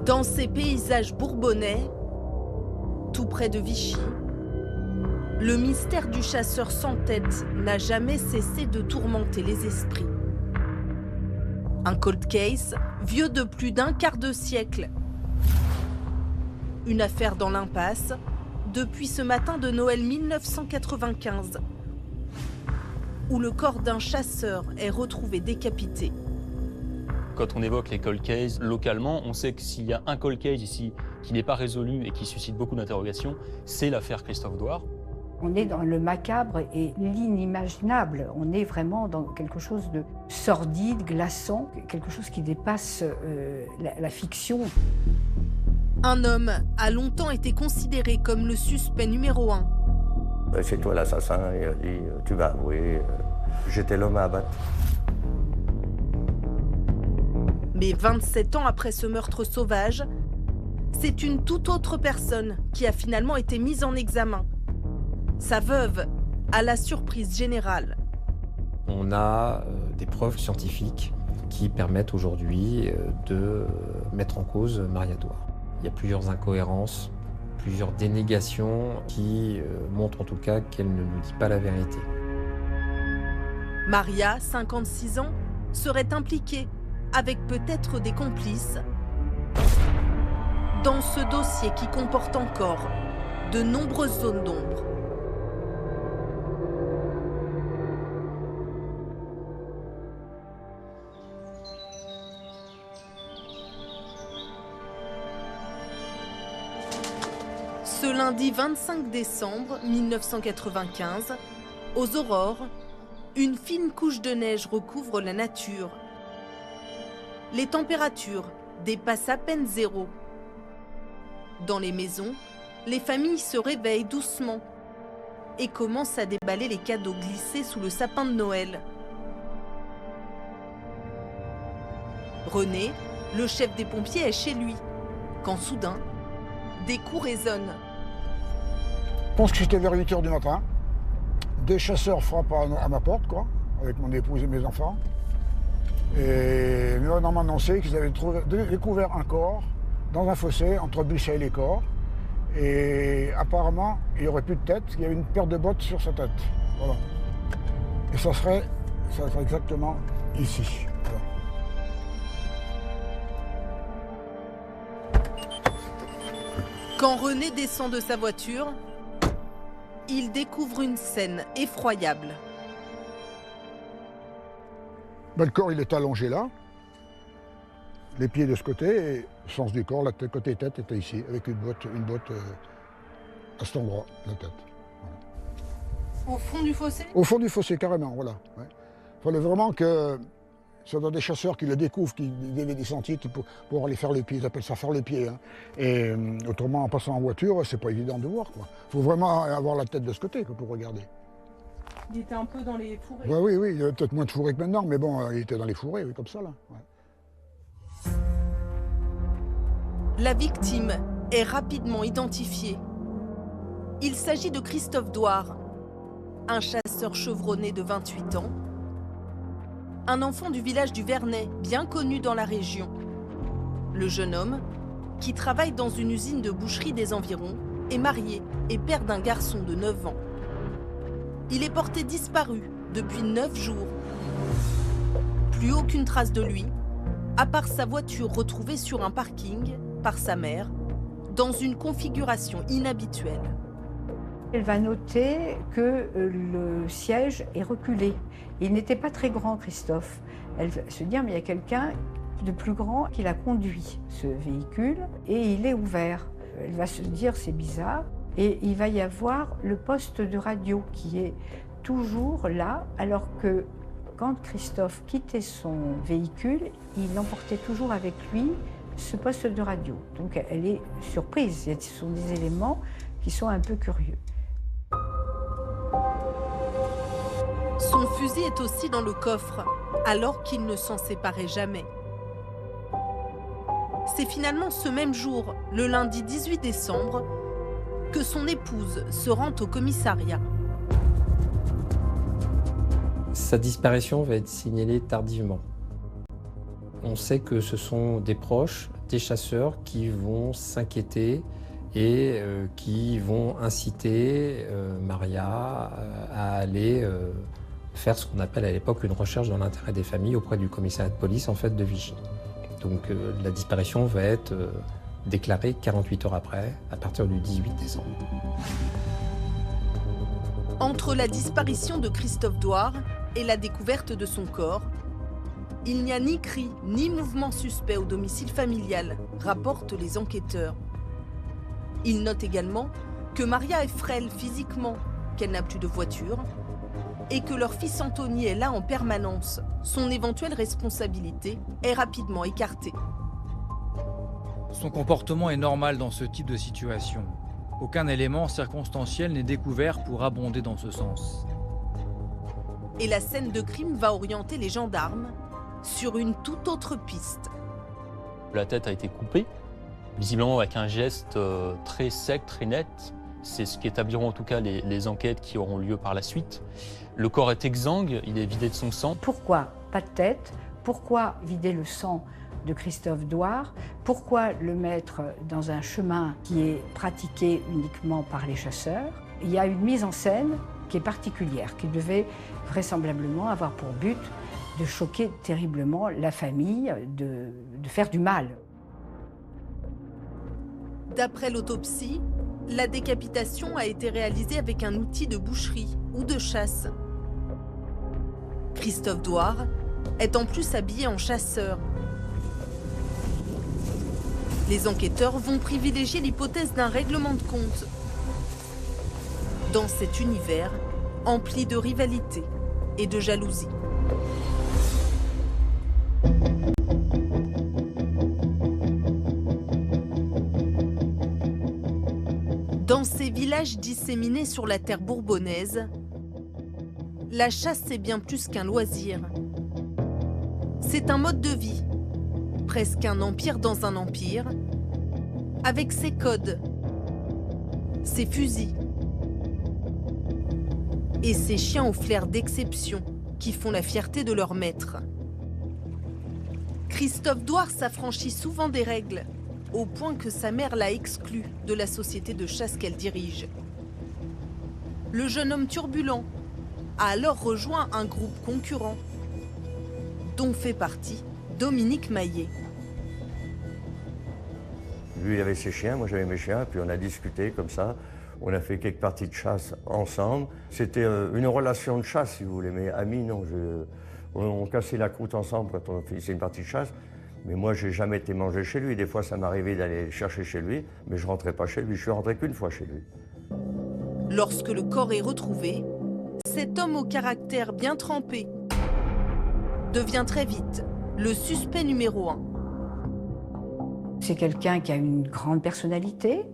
Dans ces paysages bourbonnais, tout près de Vichy, le mystère du chasseur sans tête n'a jamais cessé de tourmenter les esprits. Un cold case vieux de plus d'un quart de siècle. Une affaire dans l'impasse depuis ce matin de Noël 1995, où le corps d'un chasseur est retrouvé décapité. Quand on évoque les cold cases, localement, on sait que s'il y a un cold case ici qui n'est pas résolu et qui suscite beaucoup d'interrogations, c'est l'affaire Christophe Douard. On est dans le macabre et l'inimaginable. On est vraiment dans quelque chose de sordide, glaçant, quelque chose qui dépasse la fiction. Un homme a longtemps été considéré comme le suspect numéro 1. C'est toi l'assassin, il a dit, tu vas avouer, j'étais l'homme à abattre. Mais 27 ans après ce meurtre sauvage, c'est une toute autre personne qui a finalement été mise en examen. Sa veuve, à la surprise générale. On a des preuves scientifiques qui permettent aujourd'hui de mettre en cause Maria Douard. Il y a plusieurs incohérences, plusieurs dénégations qui montrent en tout cas qu'elle ne nous dit pas la vérité. Maria, 56 ans, serait impliquée, avec peut-être des complices, dans ce dossier qui comporte encore de nombreuses zones d'ombre. Ce lundi 25 décembre 1995, aux aurores, une fine couche de neige recouvre la nature. Les températures dépassent à peine 0. Dans les maisons, les familles se réveillent doucement et commencent à déballer les cadeaux glissés sous le sapin de Noël. René, le chef des pompiers, est chez lui, quand soudain, des coups résonnent. Je pense que c'était vers 8 h du matin. Des chasseurs frappent à ma porte, quoi, avec mon épouse et mes enfants. Et on m'a annoncé qu'ils avaient découvert un corps dans un fossé entre Buchet et les corps. Et apparemment, il n'y aurait plus de tête, il y avait une paire de bottes sur sa tête. Voilà. Et ça serait exactement ici. Voilà. Quand René descend de sa voiture, il découvre une scène effroyable. Ben, le corps, il est allongé là, les pieds de ce côté, et le sens du corps, la tête, côté tête était ici, avec une botte à cet endroit, la tête. Au fond du fossé? Au fond du fossé, carrément, voilà. Ouais. Il fallait vraiment que ce soit des chasseurs qui le découvrent, qui dévient des sentiers pour aller faire le pied, ils appellent ça faire le pied. Hein. Et autrement, en passant en voiture, c'est pas évident de voir. Il faut vraiment avoir la tête de ce côté pour regarder. Il était un peu dans les fourrés. Ouais, oui, il y avait peut-être moins de fourrés que maintenant, mais bon, il était dans les fourrés, oui, comme ça, là. Ouais. La victime est rapidement identifiée. Il s'agit de Christophe Douard, un chasseur chevronné de 28 ans, un enfant du village du Vernet, bien connu dans la région. Le jeune homme, qui travaille dans une usine de boucherie des environs, est marié et père d'un garçon de 9 ans. Il est porté disparu depuis 9 jours. Plus aucune trace de lui, à part sa voiture retrouvée sur un parking par sa mère, dans une configuration inhabituelle. Elle va noter que le siège est reculé. Il n'était pas très grand, Christophe. Elle va se dire, mais il y a quelqu'un de plus grand qui l'a conduit, ce véhicule, et il est ouvert. Elle va se dire, c'est bizarre. Et il va y avoir le poste de radio qui est toujours là, alors que quand Christophe quittait son véhicule, il emportait toujours avec lui ce poste de radio. Donc elle est surprise. Ce sont des éléments qui sont un peu curieux. Son fusil est aussi dans le coffre, alors qu'il ne s'en séparait jamais. C'est finalement ce même jour, le lundi 18 décembre, que son épouse se rend au commissariat. Sa disparition va être signalée tardivement. On sait que ce sont des proches, des chasseurs qui vont s'inquiéter et qui vont inciter Maria à aller faire ce qu'on appelle à l'époque une recherche dans l'intérêt des familles auprès du commissariat de police en fait de Vichy. Donc la disparition va être déclarée 48 heures après, à partir du 18 décembre. Entre la disparition de Christophe Douar et la découverte de son corps, il n'y a ni cri ni mouvement suspect au domicile familial, rapportent les enquêteurs. Ils notent également que Maria est frêle physiquement, qu'elle n'a plus de voiture, et que leur fils Anthony est là en permanence. Son éventuelle responsabilité est rapidement écartée. Son comportement est normal dans ce type de situation. Aucun élément circonstanciel n'est découvert pour abonder dans ce sens. Et la scène de crime va orienter les gendarmes sur une toute autre piste. La tête a été coupée, visiblement avec un geste très sec, très net. C'est ce qu'établiront en tout cas les enquêtes qui auront lieu par la suite. Le corps est exsangue, il est vidé de son sang. Pourquoi pas de tête? Pourquoi vider le sang de Christophe Douar? Pourquoi le mettre dans un chemin qui est pratiqué uniquement par les chasseurs? Il y a une mise en scène qui est particulière, qui devait vraisemblablement avoir pour but de choquer terriblement la famille, de faire du mal. D'après l'autopsie, la décapitation a été réalisée avec un outil de boucherie ou de chasse. Christophe Douar est en plus habillé en chasseur. Les enquêteurs vont privilégier l'hypothèse d'un règlement de compte. Dans cet univers empli de rivalité et de jalousie. Dans ces villages disséminés sur la terre bourbonnaise, la chasse c'est bien plus qu'un loisir. C'est un mode de vie, presque un empire dans un empire, avec ses codes, ses fusils et ses chiens au flair d'exception qui font la fierté de leur maître. Christophe Douar s'affranchit souvent des règles, au point que sa mère l'a exclu de la société de chasse qu'elle dirige. Le jeune homme turbulent a alors rejoint un groupe concurrent, dont fait partie Dominique Maillet. Lui, il avait ses chiens, moi j'avais mes chiens, puis on a discuté comme ça. On a fait quelques parties de chasse ensemble. C'était une relation de chasse, si vous voulez, mais amis, non. On cassait la croûte ensemble quand on faisait une partie de chasse. Mais moi, j'ai jamais été manger chez lui. Des fois, ça m'arrivait d'aller chercher chez lui, mais je rentrais pas chez lui. Je suis rentré qu'une fois chez lui. Lorsque le corps est retrouvé, cet homme au caractère bien trempé devient très vite le suspect numéro 1. C'est quelqu'un qui a une grande personnalité,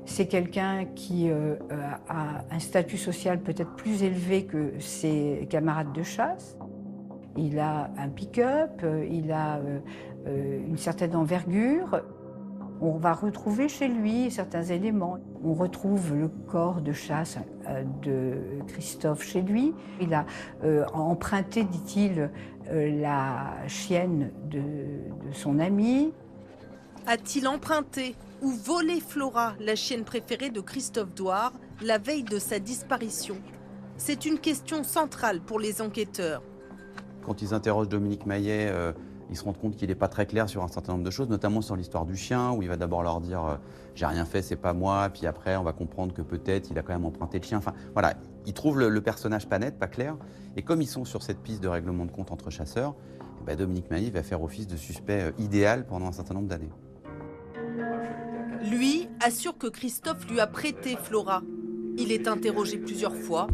c'est quelqu'un qui a un statut social peut-être plus élevé que ses camarades de chasse. Il a un pick-up, il a une certaine envergure. On va retrouver chez lui certains éléments. On retrouve le corps de chasse de Christophe chez lui. Il a emprunté, dit-il, la chienne de son ami. A-t-il emprunté ou volé Flora, la chienne préférée de Christophe Douar, la veille de sa disparition? C'est une question centrale pour les enquêteurs. Quand ils interrogent Dominique Maillet, ils se rendent compte qu'il n'est pas très clair sur un certain nombre de choses, notamment sur l'histoire du chien, où il va d'abord leur dire « j'ai rien fait, c'est pas moi », puis après on va comprendre que peut-être il a quand même emprunté le chien. Enfin voilà, ils trouvent le personnage pas net, pas clair, et comme ils sont sur cette piste de règlement de compte entre chasseurs, Dominique Maillet va faire office de suspect idéal pendant un certain nombre d'années. Lui assure que Christophe lui a prêté Flora. Il est interrogé plusieurs fois.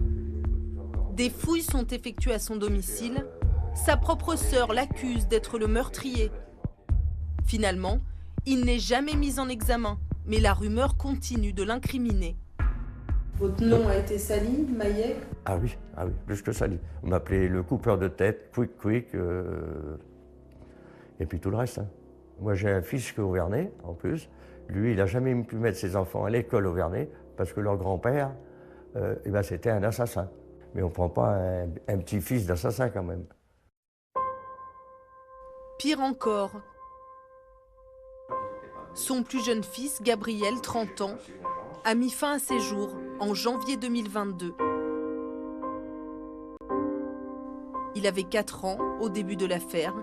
Des fouilles sont effectuées à son domicile. Sa propre sœur l'accuse d'être le meurtrier. Finalement, il n'est jamais mis en examen, mais la rumeur continue de l'incriminer. Votre nom a été sali, Maillet? Ah oui, plus que sali. On m'appelait le coupeur de tête, quick, et puis tout le reste. Hein. Moi, j'ai un fils qui est Auvernais, en plus. Lui, il n'a jamais pu mettre ses enfants à l'école Auvernais, parce que leur grand-père, c'était un assassin. Mais on ne prend pas un petit-fils d'assassin quand même. Pire encore, Son plus jeune fils, Gabriel, 30 ans, a mis fin à ses jours en janvier 2022. Il avait 4 ans au début de l'affaire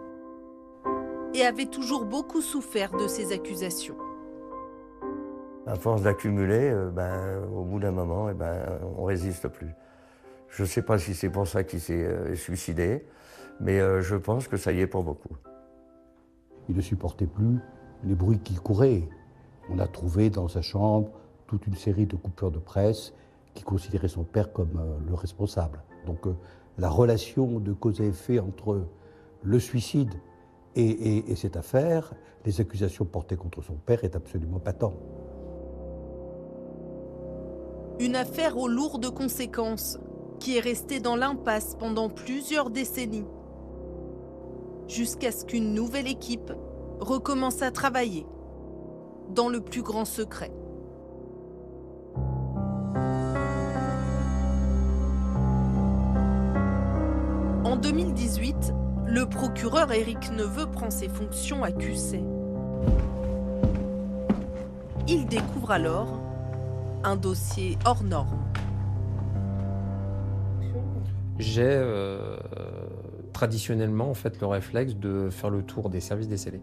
et avait toujours beaucoup souffert de ces accusations. À force d'accumuler, au bout d'un moment, on ne résiste plus. Je ne sais pas si c'est pour ça qu'il s'est suicidé, mais je pense que ça y est pour beaucoup. Il ne supportait plus les bruits qui couraient. On a trouvé dans sa chambre toute une série de coupures de presse qui considéraient son père comme le responsable. Donc la relation de cause à effet entre le suicide et cette affaire, les accusations portées contre son père est absolument patent. Une affaire aux lourdes conséquences qui est restée dans l'impasse pendant plusieurs décennies, jusqu'à ce qu'une nouvelle équipe recommence à travailler dans le plus grand secret. En 2018, le procureur Éric Neveu prend ses fonctions à QC. Il découvre alors un dossier hors norme. J'ai traditionnellement en fait le réflexe de faire le tour des services des scellés.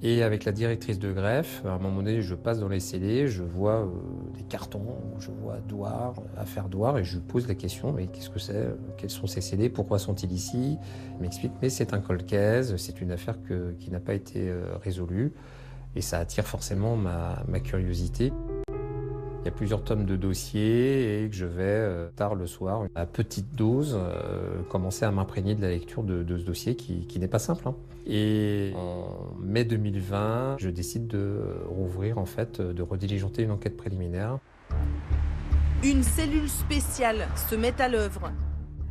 Et avec la directrice de greffe, à un moment donné, je passe dans les scellés, je vois des cartons, je vois Douar, affaire Douar, et je pose la question, mais qu'est-ce que c'est? Quels sont ces scellés? Pourquoi sont-ils ici? Elle m'explique, mais c'est un cold case, c'est une affaire qui n'a pas été résolue, et ça attire forcément ma curiosité. Il y a plusieurs tomes de dossiers et que je vais, tard le soir, à petite dose, commencer à m'imprégner de la lecture de ce dossier qui n'est pas simple. Hein. Et en mai 2020, je décide de rouvrir, en fait, de rediligenter une enquête préliminaire. Une cellule spéciale se met à l'œuvre.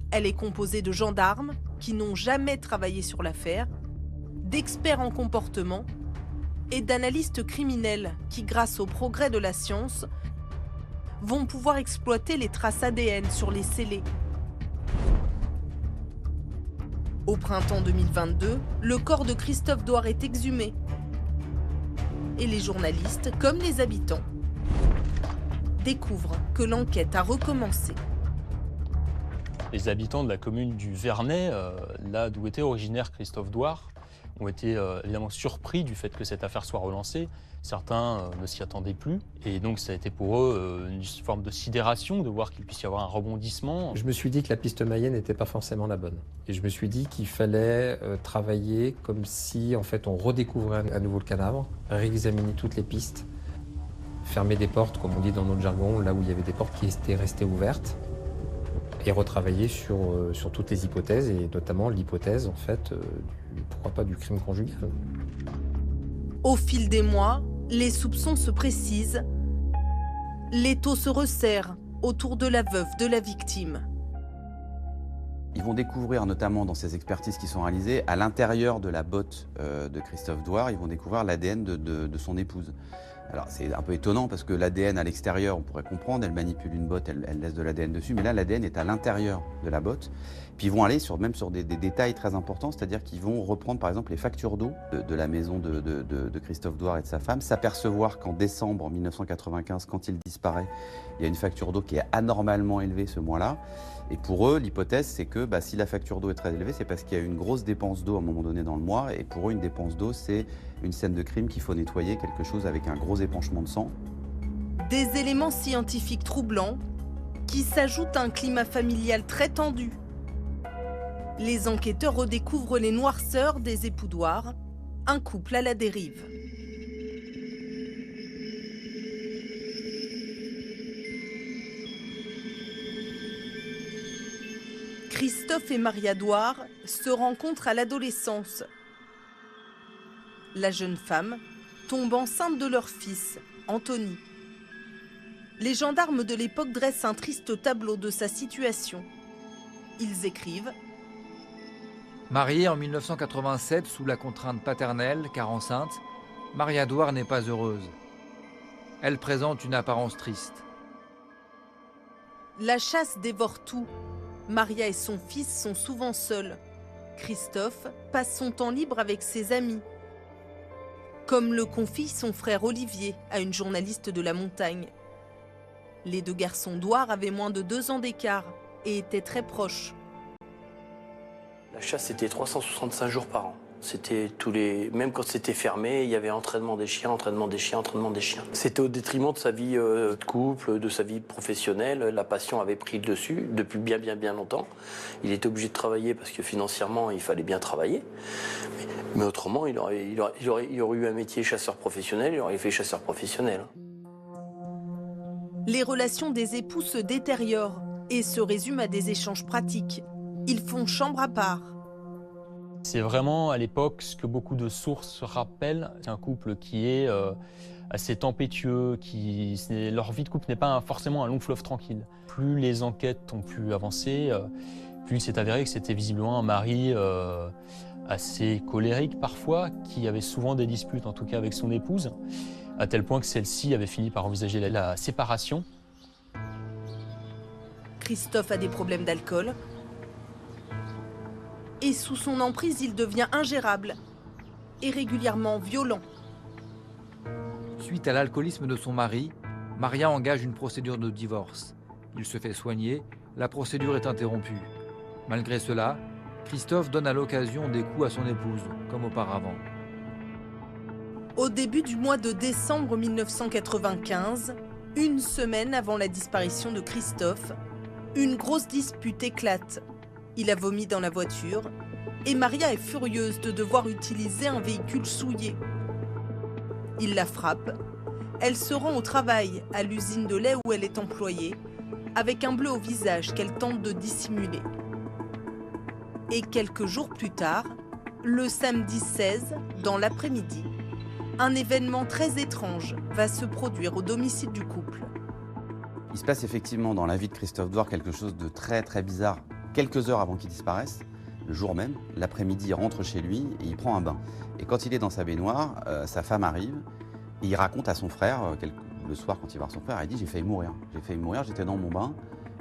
Elle est composée de gendarmes qui n'ont jamais travaillé sur l'affaire, d'experts en comportement et d'analystes criminels qui, grâce au progrès de la science, vont pouvoir exploiter les traces ADN sur les scellés. Au printemps 2022, le corps de Christophe Douar est exhumé. Et les journalistes, comme les habitants, découvrent que l'enquête a recommencé. Les habitants de la commune du Vernay, là d'où était originaire Christophe Douar, ont été évidemment surpris du fait que cette affaire soit relancée. Certains ne s'y attendaient plus. Et donc ça a été pour eux une forme de sidération de voir qu'il puisse y avoir un rebondissement. Je me suis dit que la piste Mayenne n'était pas forcément la bonne. Et je me suis dit qu'il fallait travailler comme si en fait on redécouvrait à nouveau le cadavre, réexaminer toutes les pistes, fermer des portes, comme on dit dans notre jargon, là où il y avait des portes qui étaient restées ouvertes, et retravailler sur toutes les hypothèses, et notamment l'hypothèse en fait, pourquoi pas du crime conjugal. Au fil des mois, les soupçons se précisent. L'étau se resserre autour de la veuve de la victime. Ils vont découvrir, notamment dans ces expertises qui sont réalisées, à l'intérieur de la botte de Christophe Douar, ils vont découvrir l'ADN de son épouse. Alors c'est un peu étonnant parce que l'ADN à l'extérieur, on pourrait comprendre, elle manipule une botte, elle laisse de l'ADN dessus, mais là l'ADN est à l'intérieur de la botte. Puis ils vont aller même sur des détails très importants, c'est-à-dire qu'ils vont reprendre par exemple les factures d'eau de la maison de Christophe Douar et de sa femme, s'apercevoir qu'en décembre 1995, quand il disparaît, il y a une facture d'eau qui est anormalement élevée ce mois-là. Et pour eux, l'hypothèse, c'est que si la facture d'eau est très élevée, c'est parce qu'il y a eu une grosse dépense d'eau à un moment donné dans le mois. Et pour eux, une dépense d'eau, c'est une scène de crime qu'il faut nettoyer, quelque chose avec un gros épanchement de sang. Des éléments scientifiques troublants qui s'ajoutent à un climat familial très tendu. Les enquêteurs redécouvrent les noirceurs des époux Douar, un couple à la dérive. Christophe et Maria Douar se rencontrent à l'adolescence. La jeune femme tombe enceinte de leur fils, Anthony. Les gendarmes de l'époque dressent un triste tableau de sa situation. Ils écrivent: Mariée en 1987 sous la contrainte paternelle, car enceinte, Maria Douar n'est pas heureuse. Elle présente une apparence triste. La chasse dévore tout. Maria et son fils sont souvent seuls. Christophe passe son temps libre avec ses amis. comme le confie son frère Olivier à une journaliste de la montagne. Les deux garçons Douar avaient moins de 2 ans d'écart et étaient très proches. La chasse, c'était 365 jours par an. C'était même quand c'était fermé, il y avait entraînement des chiens, entraînement des chiens, entraînement des chiens. C'était au détriment de sa vie de couple, de sa vie professionnelle. La passion avait pris le dessus depuis bien longtemps. Il était obligé de travailler parce que financièrement, il fallait bien travailler. Mais autrement, il aurait eu un métier chasseur professionnel, il aurait fait chasseur professionnel. Les relations des époux se détériorent et se résument à des échanges pratiques. Ils font chambre à part. C'est vraiment à l'époque ce que beaucoup de sources rappellent. C'est un couple qui est assez tempétueux, leur vie de couple n'est pas forcément un long fleuve tranquille. Plus les enquêtes ont pu avancer, plus il s'est avéré que c'était visiblement un mari assez colérique parfois, qui avait souvent des disputes, en tout cas avec son épouse, à tel point que celle-ci avait fini par envisager la séparation. Christophe a des problèmes d'alcool. Et sous son emprise, il devient ingérable et régulièrement violent. Suite à l'alcoolisme de son mari, Maria engage une procédure de divorce. Il se fait soigner, la procédure est interrompue. Malgré cela, Christophe donne à l'occasion des coups à son épouse, comme auparavant. Au début du mois de décembre 1995, une semaine avant la disparition de Christophe, une grosse dispute éclate. Il a vomi dans la voiture et Maria est furieuse de devoir utiliser un véhicule souillé. Il la frappe. Elle se rend au travail à l'usine de lait où elle est employée, avec un bleu au visage qu'elle tente de dissimuler. Et quelques jours plus tard, le samedi 16, dans l'après-midi, un événement très étrange va se produire au domicile du couple. Il se passe effectivement dans la vie de Christophe Douar quelque chose de très bizarre. Quelques heures avant qu'il disparaisse, le jour même, l'après-midi, il rentre chez lui et il prend un bain. Et quand il est dans sa baignoire, sa femme arrive et il raconte à son frère, le soir quand il va voir son frère, il dit « j'ai failli mourir, j'étais dans mon bain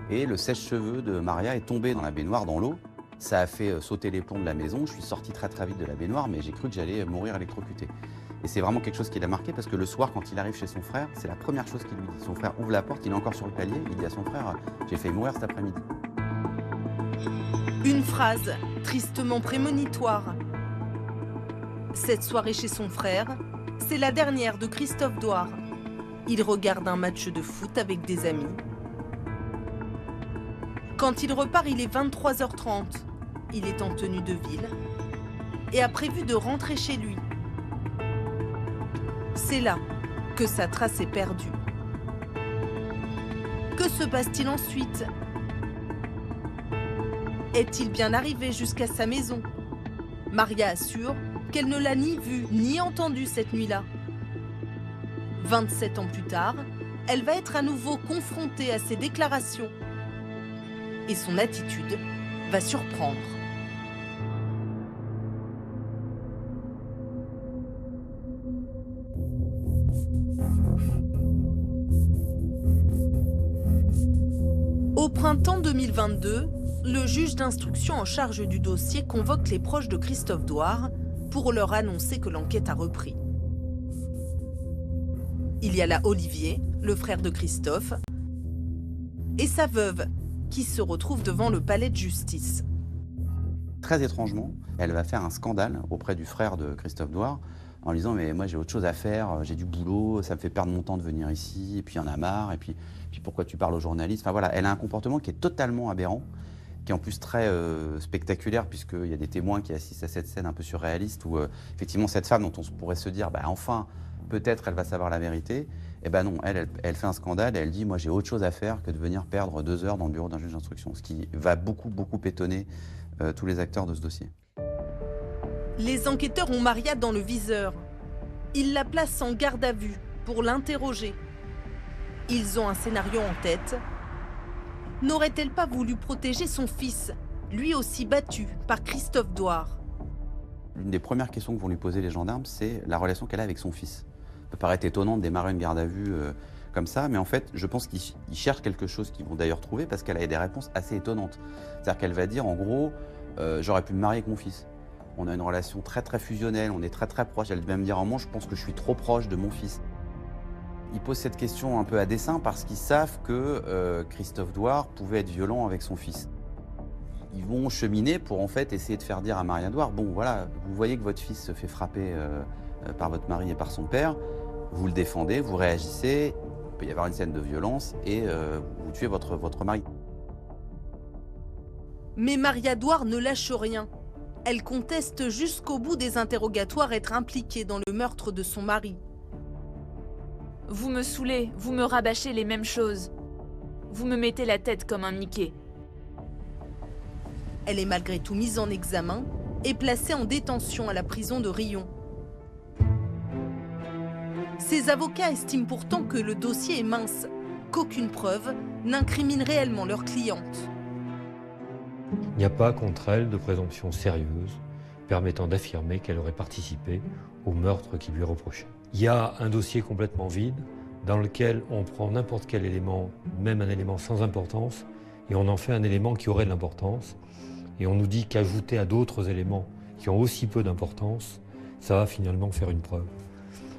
et le sèche-cheveux de Maria est tombé dans la baignoire, dans l'eau. Ça a fait sauter les plombs de la maison, je suis sorti très vite de la baignoire mais j'ai cru que j'allais mourir électrocuté. » Et c'est vraiment quelque chose qui l'a marqué parce que le soir, quand il arrive chez son frère, c'est la première chose qu'il lui dit. Son frère ouvre la porte, il est encore sur le palier, il dit à son frère « j'ai failli mourir cet après-midi ». Une phrase tristement prémonitoire. Cette soirée chez son frère, c'est la dernière de Christophe Douar. Il regarde un match de foot avec des amis. Quand il repart, il est 23h30. Il est en tenue de ville et a prévu de rentrer chez lui. C'est là que sa trace est perdue. Que se passe-t-il ensuite ? Est-il bien arrivé jusqu'à sa maison? Maria assure qu'elle ne l'a ni vu ni entendu cette nuit-là. 27 ans plus tard, elle va être à nouveau confrontée à ses déclarations. Et son attitude va surprendre. Au printemps 2022, le juge d'instruction en charge du dossier convoque les proches de Christophe Douar pour leur annoncer que l'enquête a repris. Il y a là Olivier, le frère de Christophe, et sa veuve, qui se retrouve devant le palais de justice. Très étrangement, elle va faire un scandale auprès du frère de Christophe Douar en lui disant « mais moi j'ai autre chose à faire, j'ai du boulot, ça me fait perdre mon temps de venir ici, et puis il y en a marre, et puis pourquoi tu parles aux journalistes ?» Enfin voilà, elle a un comportement qui est totalement aberrant, qui est en plus très spectaculaire, puisqu'il y a des témoins qui assistent à cette scène un peu surréaliste, où effectivement cette femme dont on pourrait se dire bah, « enfin, peut-être elle va savoir la vérité », eh ben non, elle fait un scandale et elle dit « moi j'ai autre chose à faire que de venir perdre 2 heures dans le bureau d'un juge d'instruction », ce qui va beaucoup étonner tous les acteurs de ce dossier. Les enquêteurs ont Maria dans le viseur. Ils la placent en garde à vue pour l'interroger. Ils ont un scénario en tête. N'aurait-elle pas voulu protéger son fils, lui aussi battu par Christophe Douar? L'une des premières questions que vont lui poser les gendarmes, c'est la relation qu'elle a avec son fils. Ça peut paraître étonnant de démarrer une garde à vue comme ça, mais en fait, je pense qu'ils cherchent quelque chose qu'ils vont d'ailleurs trouver parce qu'elle a des réponses assez étonnantes. C'est-à-dire qu'elle va dire, en gros, j'aurais pu me marier avec mon fils. On a une relation très très fusionnelle, on est très très proche. Elle va me dire, je pense que je suis trop proche de mon fils. Ils posent cette question un peu à dessein parce qu'ils savent que Christophe Douard pouvait être violent avec son fils. Ils vont cheminer pour en fait essayer de faire dire à Maria Douard, bon voilà, vous voyez que votre fils se fait frapper par votre mari et par son père, vous le défendez, vous réagissez, il peut y avoir une scène de violence et vous tuez votre mari. Mais Maria Douard ne lâche rien. Elle conteste jusqu'au bout des interrogatoires être impliquée dans le meurtre de son mari. Vous me saoulez, vous me rabâchez les mêmes choses. Vous me mettez la tête comme un Mickey. Elle est malgré tout mise en examen et placée en détention à la prison de Riom. Ses avocats estiment pourtant que le dossier est mince, qu'aucune preuve n'incrimine réellement leur cliente. Il n'y a pas contre elle de présomption sérieuse permettant d'affirmer qu'elle aurait participé au meurtre qui lui est reproché. Il y a un dossier complètement vide dans lequel on prend n'importe quel élément, même un élément sans importance, et on en fait un élément qui aurait de l'importance. Et on nous dit qu'ajouter à d'autres éléments qui ont aussi peu d'importance, ça va finalement faire une preuve.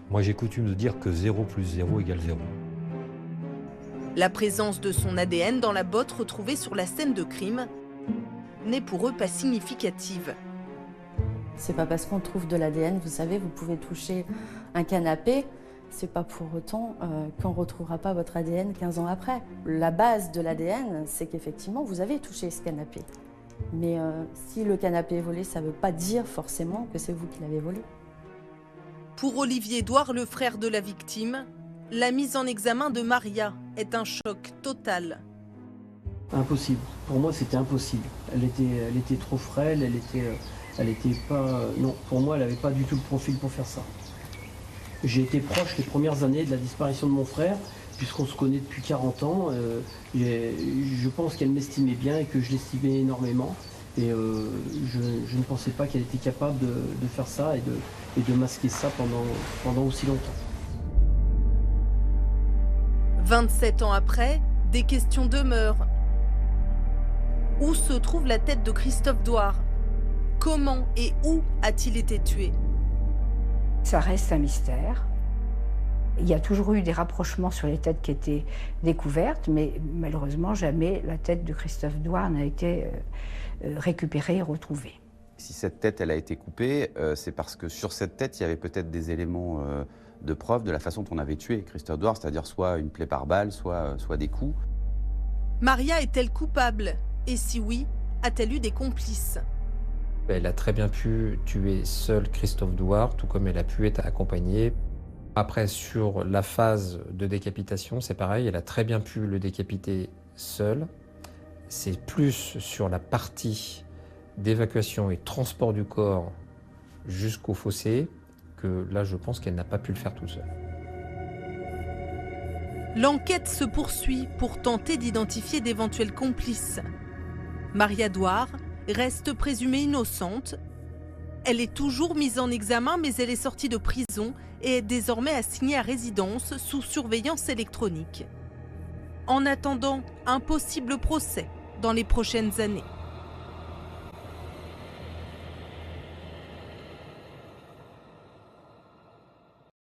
Moi, j'ai coutume de dire que 0 plus 0 égale 0. La présence de son ADN dans la botte retrouvée sur la scène de crime n'est pour eux pas significative. C'est pas parce qu'on trouve de l'ADN, vous savez, vous pouvez toucher un canapé, c'est pas pour autant qu'on ne retrouvera pas votre ADN 15 ans après. La base de l'ADN, c'est qu'effectivement, vous avez touché ce canapé. Mais si le canapé est volé, ça ne veut pas dire forcément que c'est vous qui l'avez volé. Pour Olivier Douard, le frère de la victime, la mise en examen de Maria est un choc total. Impossible. Pour moi, c'était impossible. Elle était trop frêle, elle était pas... Non, pour moi, elle n'avait pas du tout le profil pour faire ça. J'ai été proche les premières années de la disparition de mon frère, puisqu'on se connaît depuis 40 ans. Je pense qu'elle m'estimait bien et que je l'estimais énormément. Et je ne pensais pas qu'elle était capable de faire ça et de masquer ça pendant aussi longtemps. 27 ans après, des questions demeurent. Où se trouve la tête de Christophe Douard? Comment et où a-t-il été tué? Ça reste un mystère. Il y a toujours eu des rapprochements sur les têtes qui étaient découvertes, mais malheureusement, jamais la tête de Christophe Douard n'a été récupérée et retrouvée. Si cette tête elle a été coupée, c'est parce que sur cette tête, il y avait peut-être des éléments de preuve de la façon dont on avait tué Christophe Douard, c'est-à-dire soit une plaie par balle, soit des coups. Maria est-elle coupable? Et si oui, a-t-elle eu des complices? Elle a très bien pu tuer seule Christophe Douard, tout comme elle a pu être accompagnée. Après, sur la phase de décapitation, c'est pareil, elle a très bien pu le décapiter seule. C'est plus sur la partie d'évacuation et transport du corps jusqu'au fossé que là, je pense qu'elle n'a pas pu le faire toute seule. L'enquête se poursuit pour tenter d'identifier d'éventuels complices. Maria Douard reste présumée innocente. Elle est toujours mise en examen, mais elle est sortie de prison et est désormais assignée à résidence sous surveillance électronique. En attendant un possible procès dans les prochaines années.